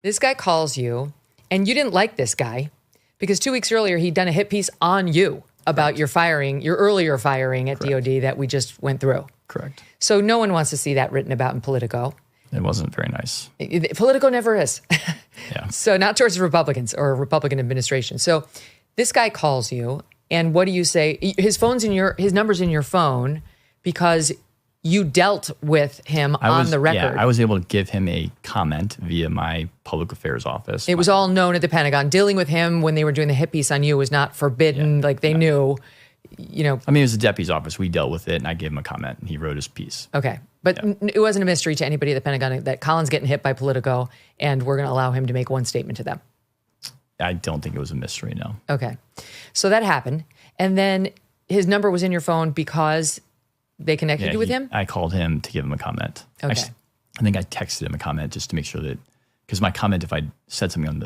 This guy calls you, and you didn't like this guy because 2 weeks earlier he'd done a hit piece on you about your earlier firing at DOD that we just went through. Correct. So no one wants to see that written about in Politico. It wasn't very nice. Politico never is. Yeah. So not towards Republicans or Republican administration. So this guy calls you, and what do you say? His number's in your phone because you dealt with him on the record. Yeah, I was able to give him a comment via my public affairs office. It was all known at the Pentagon. Dealing with him when they were doing the hit piece on you was not forbidden. They knew, I mean, it was the deputy's office. We dealt with it, and I gave him a comment, and he wrote his piece. Okay. But it wasn't a mystery to anybody at the Pentagon that Colin's getting hit by Politico, and we're going to allow him to make one statement to them. I don't think it was a mystery, no. Okay. So that happened. And then his number was in your phone because they connected you with him? I called him to give him a comment. Okay. I think I texted him a comment just to make sure that, because my comment, if I said something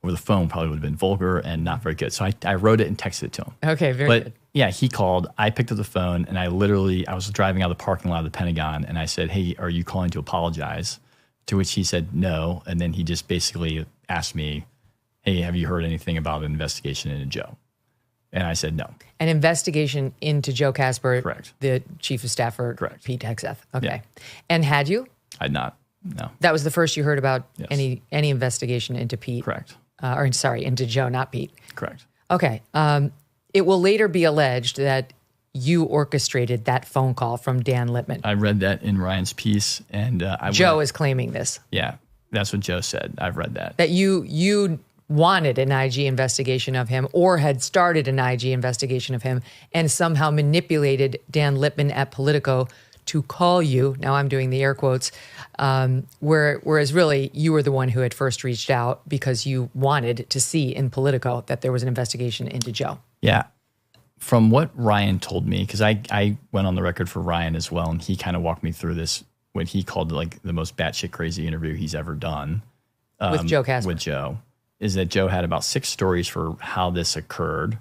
over the phone, probably would have been vulgar and not very good. So I wrote it and texted it to him. Okay, very good. Yeah, he called. I picked up the phone, and I was driving out of the parking lot of the Pentagon, and I said, "Hey, are you calling to apologize?" To which he said no, and then he just basically asked me, "Hey, have you heard anything about an investigation into Joe?" And I said no. An investigation into Joe Casper, Correct. The chief of staff for Correct. Pete Hegseth. Okay. Yeah. And had you? I'd not. No. That was the first you heard about Yes. any investigation into Pete? Correct. Into Joe, not Pete. Correct. Okay. It will later be alleged that you orchestrated that phone call from Dan Lippman. I read that in Ryan's piece, and Joe is claiming this. Yeah, that's what Joe said. I've read that. That you wanted an IG investigation of him or had started an IG investigation of him and somehow manipulated Dan Lippman at Politico to call you. Now I'm doing the air quotes. Whereas really you were the one who had first reached out because you wanted to see in Politico that there was an investigation into Joe. Yeah. From what Ryan told me, because I went on the record for Ryan as well, and he kind of walked me through this, what he called like the most batshit crazy interview he's ever done. With Joe Casper. With Joe. Is that Joe had about 6 stories for how this occurred,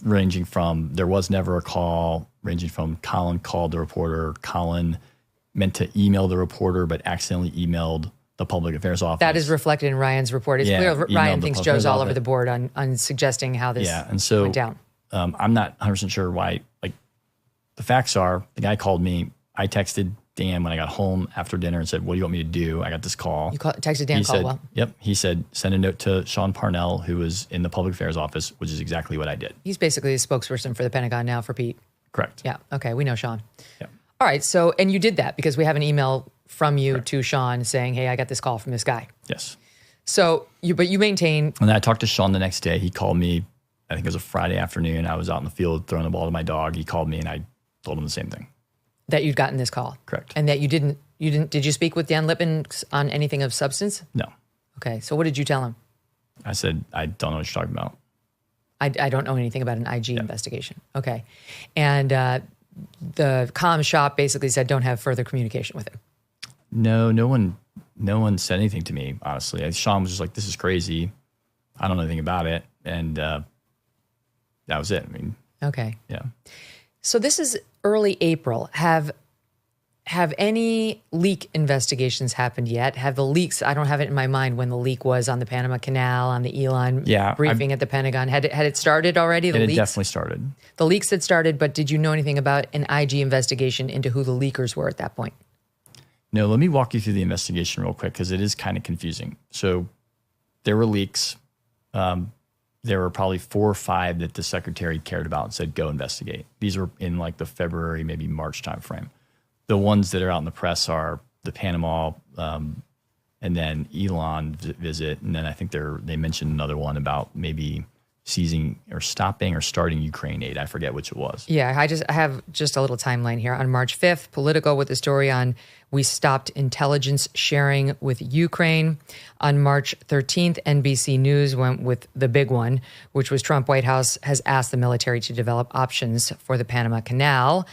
ranging from there was never a call, ranging from Colin called the reporter, Colin meant to email the reporter but accidentally emailed the public affairs office. That is reflected in Ryan's report. It's clear Ryan thinks Joe's all over the board on suggesting how this went down. I'm not 100% sure why. Like, the facts are, the guy called me. I texted Dan when I got home after dinner and said, "What do you want me to do?" I got this call. You texted Dan Caldwell? Yep. He said, "Send a note to Sean Parnell, who was in the public affairs office," which is exactly what I did. He's basically the spokesperson for the Pentagon now for Pete. Correct. Yeah. Okay. We know Sean. Yeah. All right. So, and you did that because we have an email from you to Sean saying, "Hey, I got this call from this guy." Yes. So but you maintain. And then I talked to Sean the next day. He called me. I think it was a Friday afternoon. I was out in the field throwing the ball to my dog. He called me and I told him the same thing. That you'd gotten this call. Correct. And that you didn't, did you speak with Dan Lippman on anything of substance? No. Okay. So what did you tell him? I said, I don't know what you're talking about. I don't know anything about an IG investigation. Okay. And the comm shop basically said, don't have further communication with him. No one said anything to me, honestly. Sean was just like, "This is crazy. I don't know anything about it." And that was it. I mean, okay. Yeah. So this is early April. Have any leak investigations happened yet? Have the leaks, I don't have it in my mind when the leak was on the Panama Canal, on the Elon briefing at the Pentagon. Had it started already? It definitely started. The leaks had started, but did you know anything about an IG investigation into who the leakers were at that point? No, let me walk you through the investigation real quick because it is kind of confusing. So there were leaks. There were probably 4 or 5 that the secretary cared about and said, "Go investigate." These were in like the February, maybe March timeframe. The ones that are out in the press are the Panama, and then Elon visit, and then I think they mentioned another one about maybe seizing or stopping or starting Ukraine aid. I forget which it was. Yeah, I have just a little timeline here. On March 5th, Politico with the story on "We stopped intelligence sharing with Ukraine." On March 13th, NBC News went with the big one, which was Trump White House has asked the military to develop options for the Panama Canal.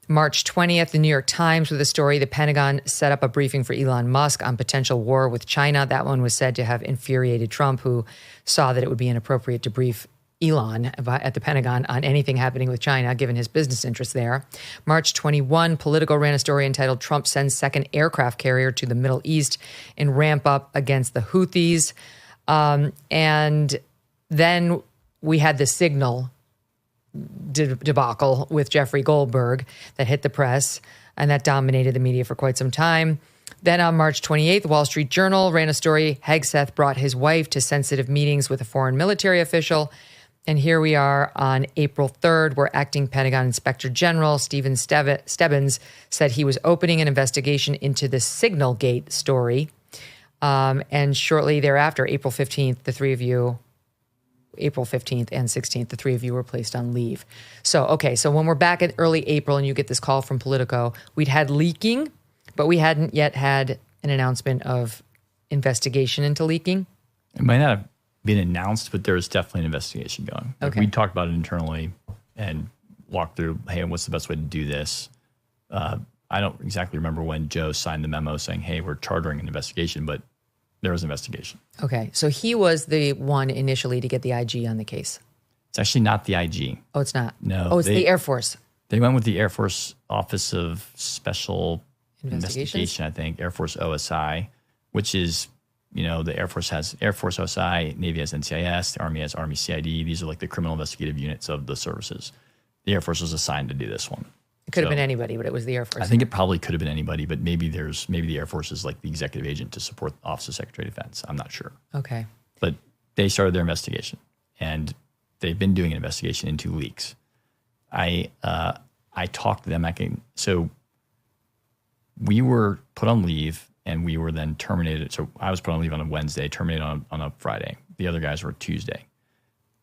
March 20th, the New York Times with a story, "The Pentagon set up a briefing for Elon Musk on potential war with China." That one was said to have infuriated Trump, who saw that it would be inappropriate to brief Elon at the Pentagon on anything happening with China, given his business interests there. March 21, Politico ran a story entitled Trump Sends Second Aircraft Carrier to the Middle East in Ramp Up Against the Houthis. And then we had the Signal debacle with Jeffrey Goldberg that hit the press, and that dominated the media for quite some time. Then on March 28th, the Wall Street Journal ran a story. Hegseth brought his wife to sensitive meetings with a foreign military official. And here we are on April 3rd, where acting Pentagon Inspector General Stephen Stebbins said he was opening an investigation into the Signalgate story. And shortly thereafter, April 15th and 16th, the three of you were placed on leave. So when we're back in early April and you get this call from Politico, we'd had leaking, but we hadn't yet had an announcement of investigation into leaking. It might not have been announced, but there's definitely an investigation going. Okay. We talked about it internally and walked through, hey, what's the best way to do this? I don't exactly remember when Joe signed the memo saying, hey, we're chartering an investigation, but there was an investigation. Okay. So he was the one initially to get the IG on the case. It's actually not the IG. Oh, it's not? No. Oh, it's the Air Force. They went with the Air Force Office of Special Investigation, I think, Air Force OSI, which is, the Air Force has Air Force OSI, Navy has NCIS, the Army has Army CID. These are like the criminal investigative units of the services. The Air Force was assigned to do this one. It could have been anybody, but it was the Air Force. I think it probably could have been anybody, but maybe the Air Force is like the executive agent to support the Office of Secretary of Defense. I'm not sure. Okay. But they started their investigation, and they've been doing an investigation into leaks. I talked to them. So we were put on leave, and we were then terminated. So I was put on leave on a Wednesday, terminated on a Friday. The other guys were Tuesday.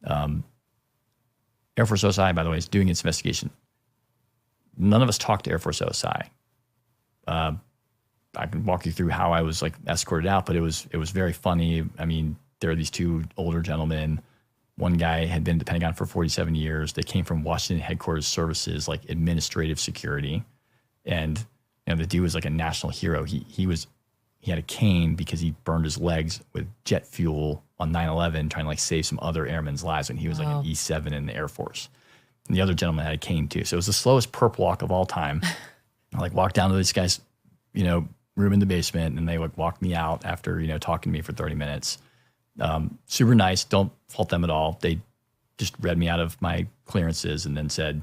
Air Force OSI, by the way, is doing its investigation. None of us talked to Air Force OSI. I can walk you through how I was escorted out, but it was very funny. I mean, there are these two older gentlemen. One guy had been at the Pentagon for 47 years. They came from Washington headquarters services, like administrative security. And the dude was like a national hero. He had a cane because he burned his legs with jet fuel on 9/11, trying to save some other airmen's lives when he was an E7 in the Air Force. And the other gentleman had a cane too. So it was the slowest perp walk of all time. I walked down to this guy's, room in the basement, and they walked me out after, talking to me for 30 minutes. Super nice. Don't fault them at all. They just read me out of my clearances and then said,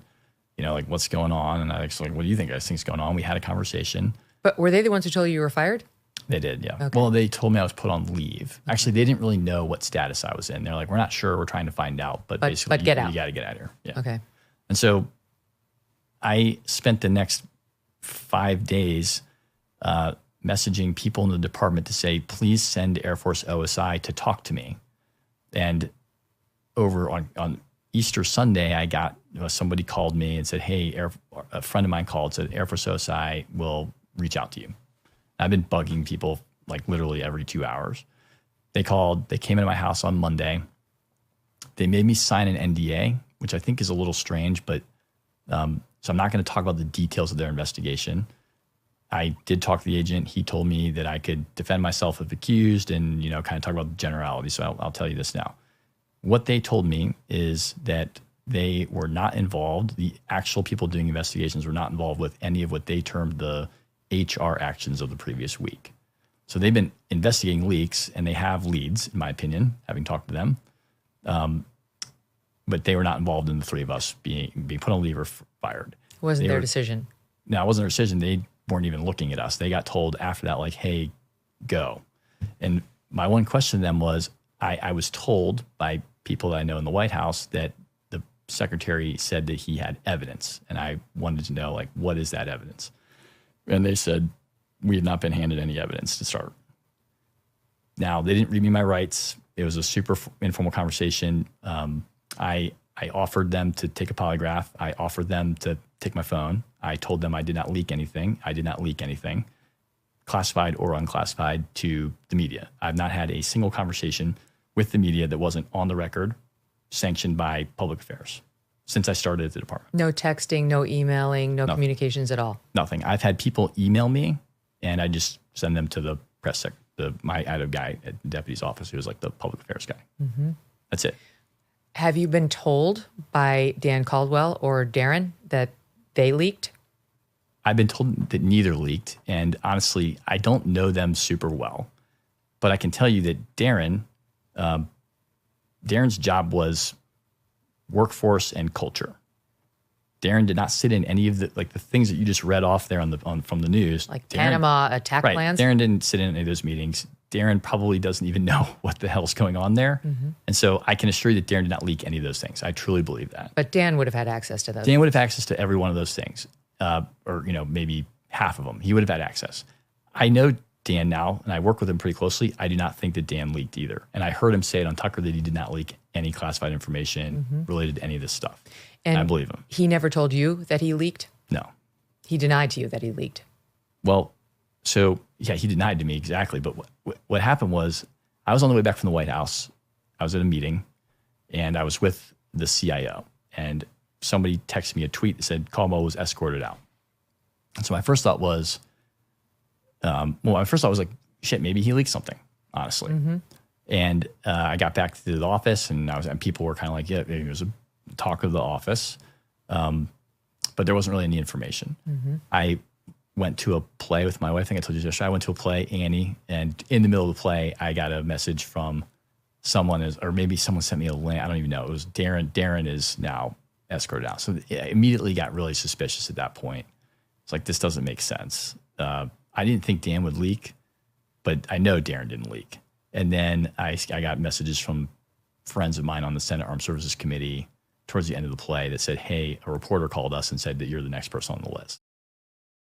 what's going on? And I was like, what do you think I think's going on? We had a conversation. But were they the ones who told you were fired? They did, yeah. Okay. Well, they told me I was put on leave. Actually, they didn't really know what status I was in. They're like, we're not sure. We're trying to find out. But basically, get out. You got to get out of here. Yeah. Okay. And so I spent the next 5 days messaging people in the department to say, please send Air Force OSI to talk to me. And over on Easter Sunday, I got somebody called me and said, hey, a friend of mine called, said Air Force OSI will reach out to you. I've been bugging people literally every 2 hours. They called, they came into my house on Monday. They made me sign an NDA, which I think is a little strange, but so I'm not going to talk about the details of their investigation. I did talk to the agent. He told me that I could defend myself if accused and, kind of talk about the generalities. So I'll tell you this now. What they told me is that they were not involved. The actual people doing investigations were not involved with any of what they termed the HR actions of the previous week. So they've been investigating leaks, and they have leads, in my opinion, having talked to them. But they were not involved in the three of us being put on leave or fired. It wasn't their decision. No, it wasn't their decision. They weren't even looking at us. They got told after that, hey, go. And my one question to them was, I was told by people that I know in the White House that the secretary said that he had evidence. And I wanted to know, what is that evidence? And they said, we had not been handed any evidence to start. Now, they didn't read me my rights. It was a super informal conversation. I offered them to take a polygraph. I offered them to take my phone. I told them I did not leak anything. I did not leak anything, classified or unclassified, to the media. I've not had a single conversation with the media that wasn't on the record, sanctioned by public affairs, since I started at the department. No texting, no emailing, no communications at all? Nothing. I've had people email me, and I just send them to the press secretary. I had a guy at the deputy's office who was the public affairs guy. Mm-hmm. That's it. Have you been told by Dan Caldwell or Darren that they leaked? I've been told that neither leaked. And honestly, I don't know them super well. But I can tell you that Darren's job was workforce and culture. Darren did not sit in any of the things that you just read off there from the news. Like Panama attack plans? Darren didn't sit in any of those meetings. Darren probably doesn't even know what the hell's going on there. Mm-hmm. And so I can assure you that Darren did not leak any of those things. I truly believe that. But Dan would have had access to those. Dan would have access to every one of those things, or maybe half of them. He would have had access. I know Dan now, and I work with him pretty closely. I do not think that Dan leaked either. And I heard him say it on Tucker that he did not leak any classified information related to any of this stuff. And I believe him. He never told you that he leaked? No. He denied to you that he leaked? Well, so yeah, he denied to me exactly. But what happened was I was on the way back from the White House. I was at a meeting, and I was with the CIO. And somebody texted me a tweet that said Cuomo was escorted out. And so my first thought was, like, shit, maybe he leaked something, honestly. Mm-hmm. And I got back to the office, and people were kind of like, yeah, maybe it was a talk of the office, but there wasn't really any information. Mm-hmm. I went to a play with my wife. I think I told you yesterday. I went to a play, Annie, and in the middle of the play, I got a message from someone, or maybe someone sent me a link. I don't even know. It was Darren. Darren is now escorted out. So I immediately got really suspicious at that point. It's like, this doesn't make sense. I didn't think Dan would leak, but I know Darren didn't leak. And then I got messages from friends of mine on the Senate Armed Services Committee towards the end of the play that said, hey, a reporter called us and said that you're the next person on the list.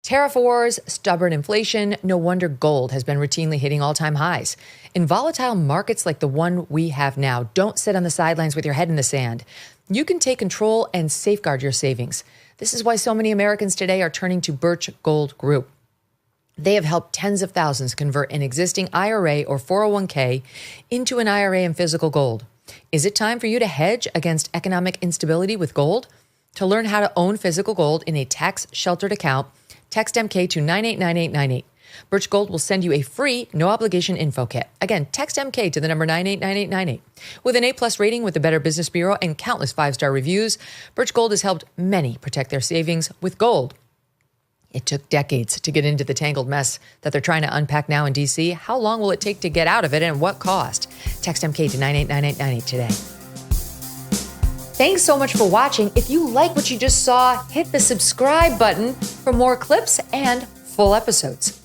Tariff wars, stubborn inflation, no wonder gold has been routinely hitting all-time highs. In volatile markets like the one we have now, don't sit on the sidelines with your head in the sand. You can take control and safeguard your savings. This is why so many Americans today are turning to Birch Gold Group. They have helped tens of thousands convert an existing IRA or 401k into an IRA in physical gold. Is it time for you to hedge against economic instability with gold? To learn how to own physical gold in a tax-sheltered account, text MK to 989898. Birch Gold will send you a free, no-obligation info kit. Again, text MK to the number 989898. With an A-plus rating with the Better Business Bureau and countless 5-star reviews, Birch Gold has helped many protect their savings with gold. It took decades to get into the tangled mess that they're trying to unpack now in D.C. How long will it take to get out of it, and what cost? Text MK to 989898 today. Thanks so much for watching. If you like what you just saw, hit the subscribe button for more clips and full episodes.